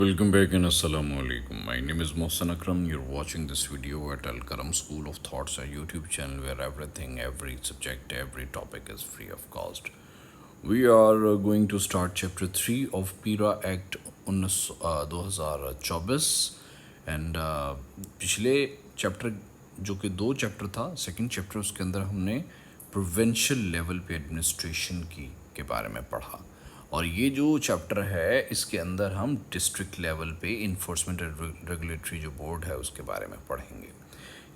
Welcome back and Assalamu alaikum. My name is Mohsen Akram. You're watching this video at Al Karam School of Thoughts, a YouTube channel where everything, every subject, every topic is free of cost. We are going to start chapter 3 of PIRA Act 2024 and पिछले chapter जो कि 2 chapter था, second chapter, उसके अंदर हमने provincial level पे administration के बारे में पढ़ा. और ये जो चैप्टर है इसके अंदर हम डिस्ट्रिक्ट लेवल पे इन्फोर्समेंट रेगुलेटरी जो बोर्ड है उसके बारे में पढ़ेंगे.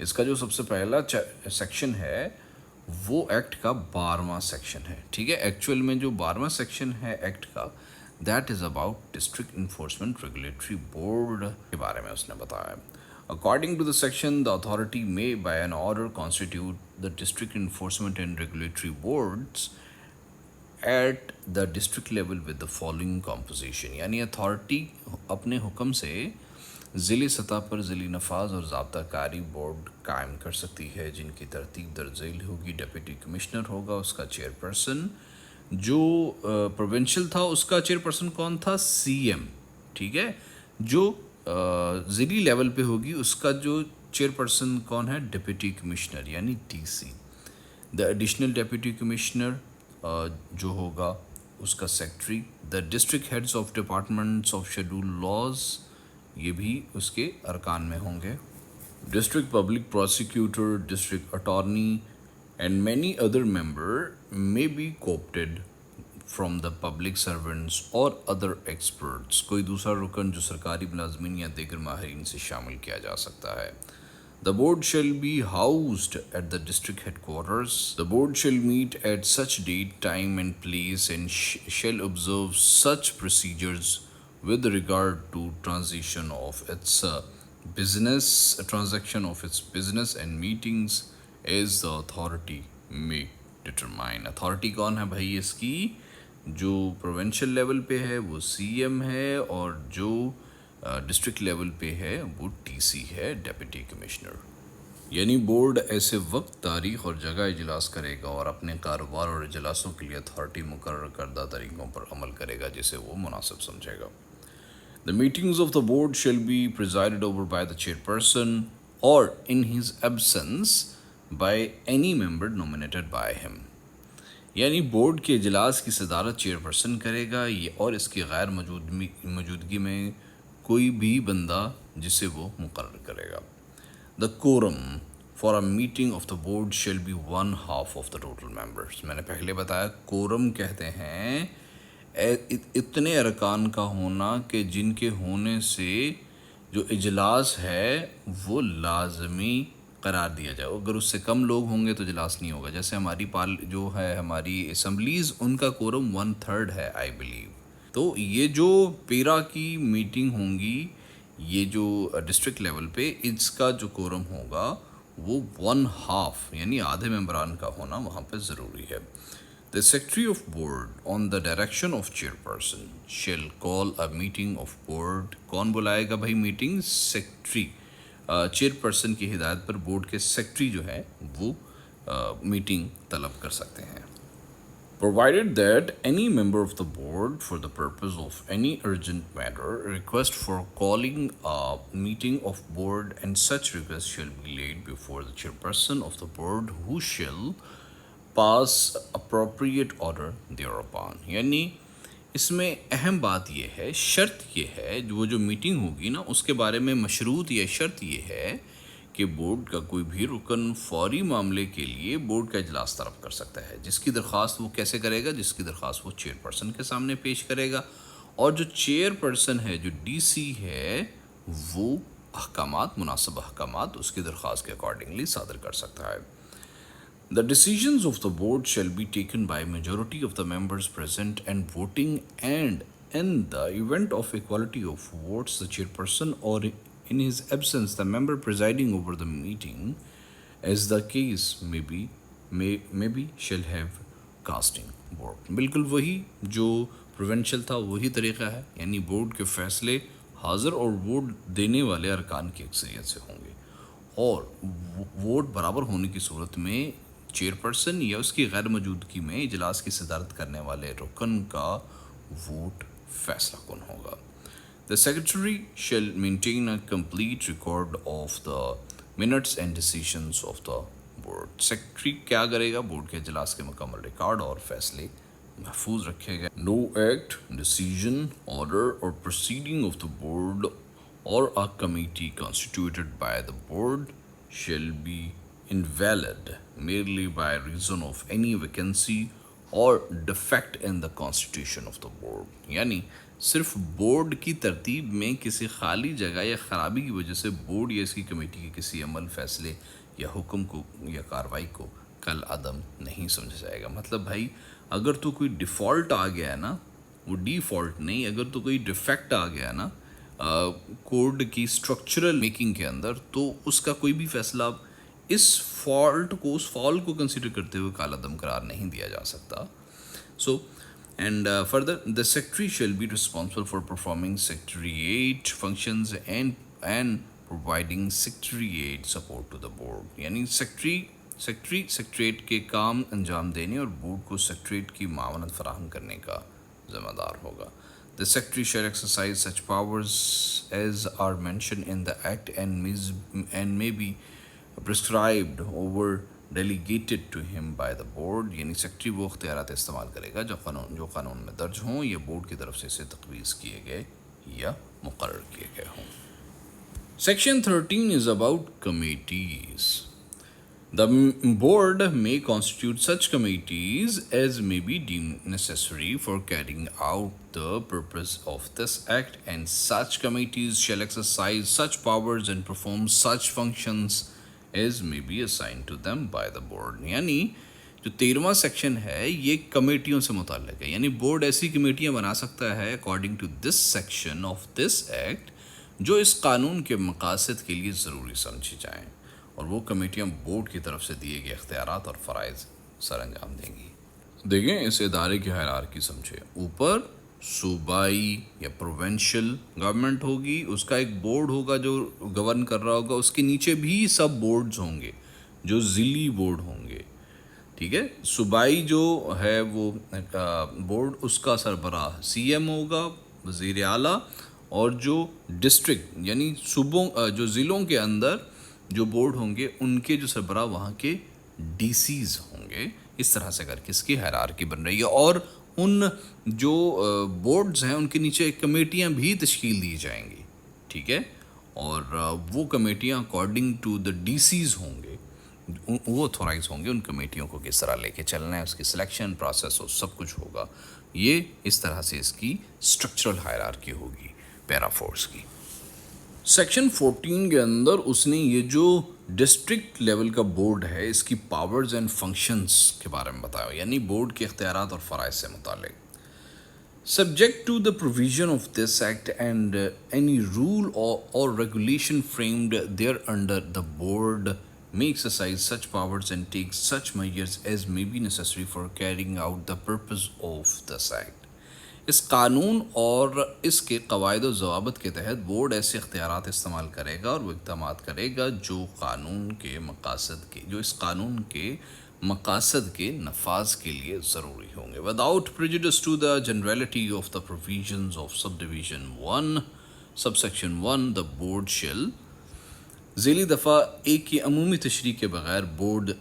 इसका जो सबसे पहला सेक्शन है वो एक्ट का 12वां सेक्शन है. ठीक है, एक्चुअल में जो 12वां सेक्शन है एक्ट का, that is about district enforcement regulatory board के बारे में उसने बताया. According to the section, the authority may by an order constitute the district enforcement and regulatory boards at the district level with the following composition. यानी अथॉरिटी अपने हुक्म से ज़िली सतह पर ज़िली नफाज और ज़ाब्ता कारी बोर्ड कायम कर सकती है जिनकी तरतीब दर्ज झेल होगी. डिप्टी कमिश्नर होगा उसका चेयरपर्सन. जो प्रोविंशियल था उसका चेयरपर्सन कौन था? सीएम. ठीक है, जो ज़िली लेवल पे होगी उसका जो चेयरपर्सन कौन है? डिप्टी कमिश्नर यानी DC. The additional deputy commissioner जो होगा उसका secretary. The district heads of departments of schedule laws, ये भी उसके अरकान में होंगे. District public prosecutor, district attorney and many other member may be coopted from the public servants और अदर एक्सपर्ट्स. कोई दूसरा रुकन जो सरकारी मुलाजमीन या दीगर माहिरीन से शामिल किया जा सकता है. The board shall be housed at the district headquarters. The board shall meet at such date, time and place and shall observe such procedures with regard to transaction of its business and meetings as the authority may determine. Authority कौन है भाई इसकी? जो provincial level पे है वो CM है और जो डिस्ट्रिक्ट लेवल पे है वो टीसी है, डेप्यूटी कमिश्नर. यानी बोर्ड ऐसे वक्त, तारीख और जगह इजलास करेगा और अपने कारोबार और इजलासों के लिए अथॉरिटी मुकर्रर करदा तरीक़ों पर अमल करेगा जिसे वो मुनासिब समझेगा. The meetings of the board shall be presided over by the chairperson और in his absence by any member nominated by him. यानी बोर्ड के इजलास की सदारत चेयरपर्सन करेगा ये, और इसकी गैर मौजूदगी में कोई भी बंदा जिसे वो मुकर्रर करेगा. The quorum for a meeting of the board shall be 1/2 of the total members. मैंने पहले बताया कोरम कहते हैं इतने अरकान का होना कि जिनके होने से जो इजलास है वो लाजमी करार दिया जाए. अगर उससे कम लोग होंगे तो इजलास नहीं होगा. जैसे हमारी जो है हमारी असम्बलीज़, उनका कोरम 1/3 है आई बिलीव. तो ये जो पीरा की मीटिंग होंगी, ये जो डिस्ट्रिक्ट लेवल पे, इसका जो कोरम होगा वो 1/2 यानी आधे मेंबरान का होना वहाँ पे ज़रूरी है. The secretary of board on the direction of chairperson shall call a meeting of board. कौन बुलाएगा भाई मीटिंग? सेक्रेटरी. चेयरपर्सन की हिदायत पर बोर्ड के सेक्रेटरी जो है वो मीटिंग तलब कर सकते हैं. Provided that any member of the board, for the purpose of any urgent matter, request for calling a meeting of board, and such request shall be laid before the chairperson of the board, who shall pass appropriate order thereupon. यानी इसमें अहम बात ये है, शर्त ये है, जो मीटिंग होगी ना उसके बारे में मशरूत ये शर्त ये है कि बोर्ड का कोई भी रुकन फौरी मामले के लिए बोर्ड का इजलास तलब कर सकता है. जिसकी दरख्वास्त वो कैसे करेगा? जिसकी दरख्वास्त वो चेयरपर्सन के सामने पेश करेगा, और जो चेयरपर्सन है, जो डीसी है, वो अहकामात, मुनासिब अहकामात उसकी दरख्वास्त के अकॉर्डिंगली सादर कर सकता है. The decisions of the board shall be taken by majority of the members present and voting, and in the event of equality of votes the chairperson और in his absence the member presiding over the meeting, as the case may be shall have casting vote. बिल्कुल वही जो provincial था वही तरीक़ा है. यानी board के फ़ैसले हाज़िर और वोट देने वाले अरकान की अक्सरियत से होंगे, और वोट बराबर होने की सूरत में चेयरपर्सन या उसकी गैर मौजूदगी में इजलास की सदारत करने वाले रुकन का वोट फैसला कौन होगा. The secretary shall maintain a complete record of the minutes and decisions of the board. Secretary क्या करेगा? बोर्ड के इजलास के मुकम्मल रिकॉर्ड और फैसले महफूज रखेगा. No act, decision, order or proceeding of the board or a committee constituted by the board shall be invalid merely by reason of any vacancy or defect in the constitution of the board. यानी सिर्फ board की तरतीब में किसी खाली जगह या ख़राबी की वजह से बोर्ड या इसकी कमेटी के किसी अमल, फैसले या हुक्म को या कार्रवाई को कल अदम नहीं समझा जाएगा. मतलब भाई अगर तो कोई डिफ़ॉल्ट आ गया है ना, वो डिफ़ॉल्ट नहीं, अगर तो कोई डिफेक्ट आ गया ना कोड की स्ट्रक्चरल मेकिंग के अंदर, तो उसका कोई भी फैसला इस फॉल्ट को, उस फॉल को कंसिडर करते हुए कालादम करार नहीं दिया जा सकता. सो and further, the secretary shall be responsible for performing secretariat functions and providing secretariat support to the board. यानी secretary secretariat के काम अंजाम देने और बोर्ड को secretariat की मावनत फराहम करने का ज़िम्मेदार होगा. The secretary shall exercise such powers as are mentioned in the act and may be prescribed over delegated to him by the board. यानी सेक्रेटरी वो अख्तियारात इस्तेमाल करेगा जो कानून में दर्ज हों या बोर्ड की तरफ से इसे तजवीज़ किए गए या मुकर्रर किए गए हों. Section 13 is about committees. The board may constitute such committees as may be deemed necessary for carrying out the purpose of this act, and such committees shall exercise such powers and perform such functions as may be assigned to them by the board. यानी जो 13वां section है ये कमेटियों से मुताल्लिक है. यानी board ऐसी कमेटियां बना सकता है according to this section of this act जो इस कानून के मकासद के लिए ज़रूरी समझी जाएं, और वो कमेटियां बोर्ड की तरफ से दिए गए इख्तियारात और फ़राइज़ सर अंजाम देंगी. देखें इस इदारे की हायरार्की समझे. ऊपर सूबाई या प्रोविंशियल गवर्नमेंट होगी, उसका एक बोर्ड होगा जो गवर्न कर रहा होगा, उसके नीचे भी सब बोर्ड्स होंगे जो ज़िली बोर्ड होंगे. ठीक है. सूबाई जो है वो बोर्ड, उसका सरबराह सीएम होगा, वज़ीर आला, और जो डिस्ट्रिक्ट यानी सूबों जो ज़िलों के अंदर जो बोर्ड होंगे उनके जो सरबराह वहाँ के डीसीज़ होंगे. इस तरह से करके इसकी हायरार्की बन रही है. और उन जो बोर्ड्स हैं उनके नीचे कमेटियां भी तश्कील दी जाएंगी. ठीक है. और वो कमेटियां अकॉर्डिंग टू द डीसीज़ होंगे, वो ऑथोराइज होंगे उन कमेटियों को किस तरह लेके चलना है, उसकी सिलेक्शन प्रोसेस और सब कुछ होगा. ये इस तरह से इसकी स्ट्रक्चरल हायरार्की होगी पैरा फोर्स की. सेक्शन 14 के अंदर उसने ये जो डिस्ट्रिक्ट लेवल का बोर्ड है इसकी पावर्स एंड फंक्शंस के बारे में बताया, यानी बोर्ड के इख्तियारात और फ़राइज़ से मुताल्लिक. Subject to the provision of this act and any rule or regulation framed thereunder the board may exercise such powers and take such measures as may be necessary for carrying out the purpose of this act. इस कानून और इसके क़वाइद व ज़वाबित के तहत board ऐसे इख्तियारात इस्तेमाल करेगा और वो इक़दामात करेगा जो कानून के मकासद के, जो इस कानून के मकासद के नफाज के लिए ज़रूरी होंगे. Without prejudice to the generality of the provisions of subdivision 1 subsection 1 the board shall. ज़ेली दफ़ा एक की अमूमी तशरीह के बग़ैर बोर्ड,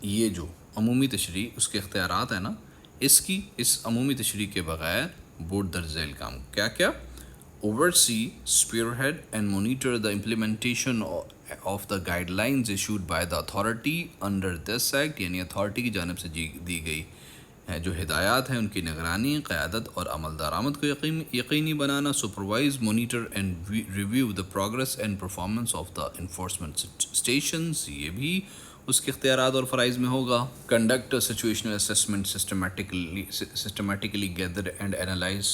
ये जो अमूमी तशरीह उसके इख्तियारात है ना, इसकी इस अमूमी तशरीह के बग़ैर बोर्ड दर्ज झैल काम क्या क्या oversee, spearhead and monitor the implementation of the guidelines issued by the authority under this act. यानी अथॉरिटी की जानिब से दी गई है जो हिदायत हैं उनकी निगरानी, क़यादत और अमल दरामद को यकीनी बनाना. Supervise, monitor and review the progress and performance of the enforcement stations, ये भी उसके इख्तियारात और फ़राइज़ में होगा. Conduct situational assessment, systematically gather and analyse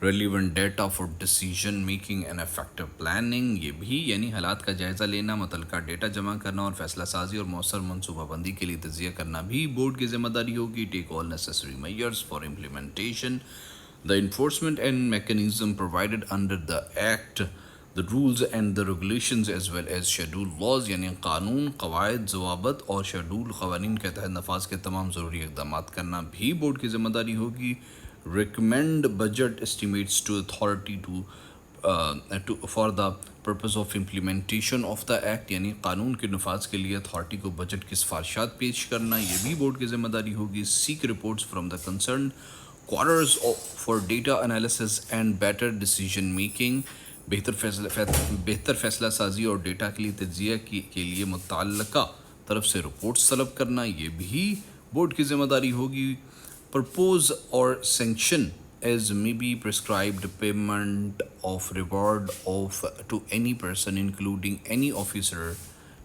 relevant data for decision making and effective planning, ये भी यानी हालात का जायज़ा लेना, मुतल्लिका डेटा जमा करना और फैसला साजी और मौसर मनसूबाबंदी के लिए तज़किया करना भी बोर्ड की ज़िम्मेदारी होगी. Take all necessary measures for implementation the enforcement and mechanism provided under the act, the rules and the regulations as well as schedule laws. यानी कानून, क़वाइद, ज़वाबित और शेड्यूल क़वानीन के तहत नफाज के तमाम ज़रूरी इक़दामात करना भी बोर्ड की ज़िम्मेदारी होगी. recommend budget estimates to authority to for the purpose of implementation of the act, یعنی قانون کے نفاذ کے لیے اتھارٹی کو بجٹ کی سفارشات پیش کرنا، یہ بھی بورڈ کی ذمہ داری ہوگی. Seek reports from the concern quarters for data analysis and better decision making, بہتر فیصلہ سازی اور ڈیٹا کے لیے تجزیہ کے لیے متعلقہ طرف سے رپورٹس طلب کرنا، یہ بھی بورڈ کی ذمہ داری ہوگی. پرپوز اور sanction as may be prescribed payment of reward to any person including any officer,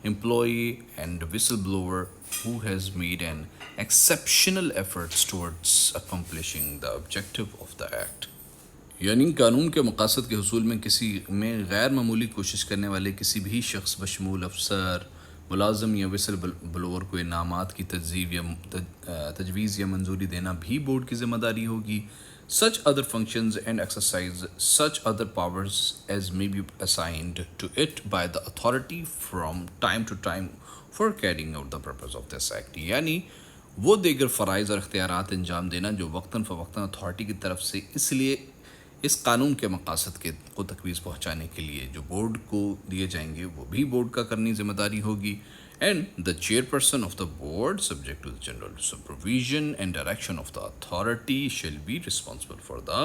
employee and whistleblower who has made an exceptional efforts towards accomplishing the objective of the act. یعنی قانون کے مقاصد کے حصول میں کسی میں غیر معمولی کوشش کرنے والے کسی بھی شخص بشمول افسر، ملازم یا وسل بلور کو انعامات کی تجویز یا منظوری دینا بھی بورڈ کی ذمہ داری ہوگی. Such other functions and exercise such other powers as may be assigned to it by the authority from time to time for carrying out the purpose of this act. یعنی وہ دیگر فرائض اور اختیارات انجام دینا جو وقتاً فوقتاً اتھارٹی کی طرف سے اس لیے اس قانون کے مقاصد کو تکمیل پہنچانے کے لیے جو بورڈ کو دیے جائیں گے، وہ بھی بورڈ کا کرنی ذمہ داری ہوگی. And the chairperson of the board, subject to the general supervision and direction of the authority, shall be responsible for the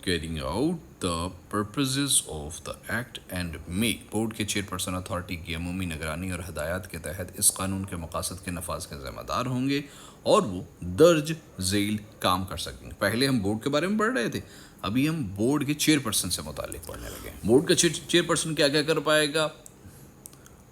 carrying out the purposes of the act and may board کے chairperson authority کی عمومی نگرانی اور ہدایات کے تحت اس قانون کے مقاصد کے نفاذ کے ذمہ دار ہوں گے اور وہ درج ذیل کام کر سکیں گے. پہلے ہم بورڈ کے بارے میں پڑھ رہے تھے، ابھی ہم بورڈ کے چیئرپرسن سے متعلق پڑھنے لگے. بورڈ کا چیئرپرسن کیا کیا کر پائے گا؟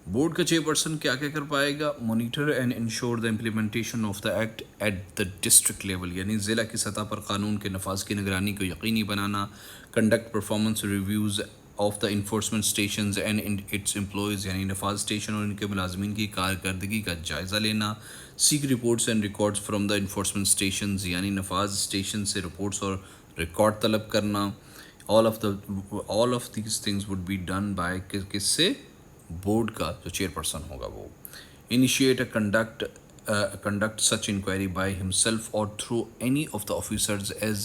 بورڈ کا چیئرپرسن کیا کیا کر پائے گا؟ Monitor and ensure the implementation of the act at the district level, یعنی ضلع کی سطح پر قانون کے نفاذ کی نگرانی کو یقینی بنانا. Conduct performance reviews of the enforcement stations and its employees, یعنی نفاذ اسٹیشن اور ان کے ملازمین کی کارکردگی کا جائزہ لینا. Seek reports and records from the enforcement stations, یعنی نفاذ اسٹیشن سے رپورٹس اور ریکارڈ طلب کرنا. all of these things would be done by کس سے؟ بورڈ کا جو چیئرپرسن ہوگا وہ. Initiate conduct such inquiry by himself or through any of the officers as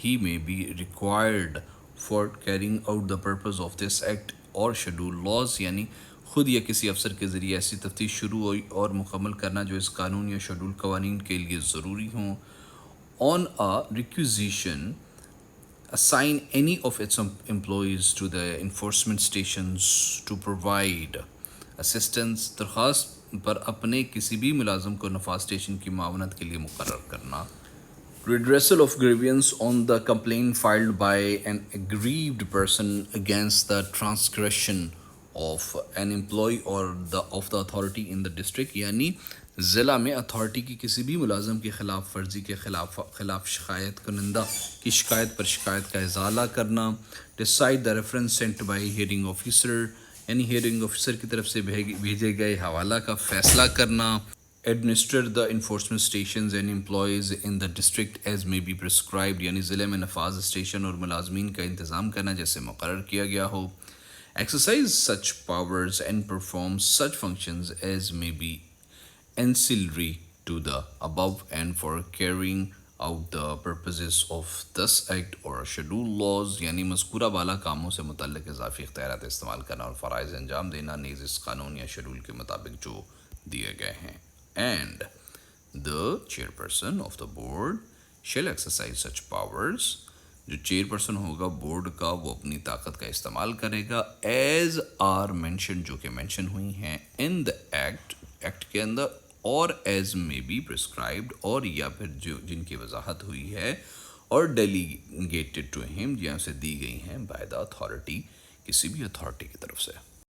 he may be required for carrying out the purpose of this act or schedule laws، یعنی خود یا کسی افسر کے ذریعے ایسی تفتیش شروع اور مکمل کرنا جو اس قانون یا شیڈول قوانین کے لیے ضروری ہوں. on a requisition assign any of its employees to the enforcement stations to provide assistance، درخواست پر اپنے کسی بھی ملازم کو نفاذ اسٹیشن کی معاونت کے لیے مقرر کرنا. redressal of grievance on the complaint filed by an aggrieved person against the transgression of an employee or of the authority in the district، یعنی ضلع میں اتھارٹی کی کسی بھی ملازم کی خلاف ورزی کے خلاف شکایت کنندہ کی شکایت پر شکایت کا ازالہ کرنا. Decide the reference sent by hearing officer, یعنی ہیئرنگ آفیسر کی طرف سے بھیجے گئے حوالہ کا فیصلہ کرنا. Administer the enforcement stations and employees in the district as may be prescribed, یعنی ضلع میں نفاذ اسٹیشن اور ملازمین کا انتظام کرنا جیسے مقرر کیا گیا ہو. Exercise such powers and perform such functions as may be ancillary to the above and for carrying out the purposes of this act or schedule laws، یعنی مذکورہ بالا کاموں سے متعلق اضافی اختیارات استعمال کرنا اور فرائض انجام دینا نیز اس قانون یا شیڈول کے مطابق جو دیے گئے ہیں. and the chairperson of the board shall exercise such powers، جو چیئرپرسن ہوگا بورڈ کا وہ اپنی طاقت کا استعمال کرے گا ایز آر مینشن، جو کہ مینشن ہوئی ہیں ان دا ایکٹ کے اندر، اور ایز میں بی پرسکرائبڈ، اور یا پھر جو جن کی وضاحت ہوئی ہے اور ڈیلیگیٹڈ ٹو ہم، جہاں سے دی گئی ہیں بائی دا اتھارٹی، کسی بھی اتھارٹی کی طرف سے.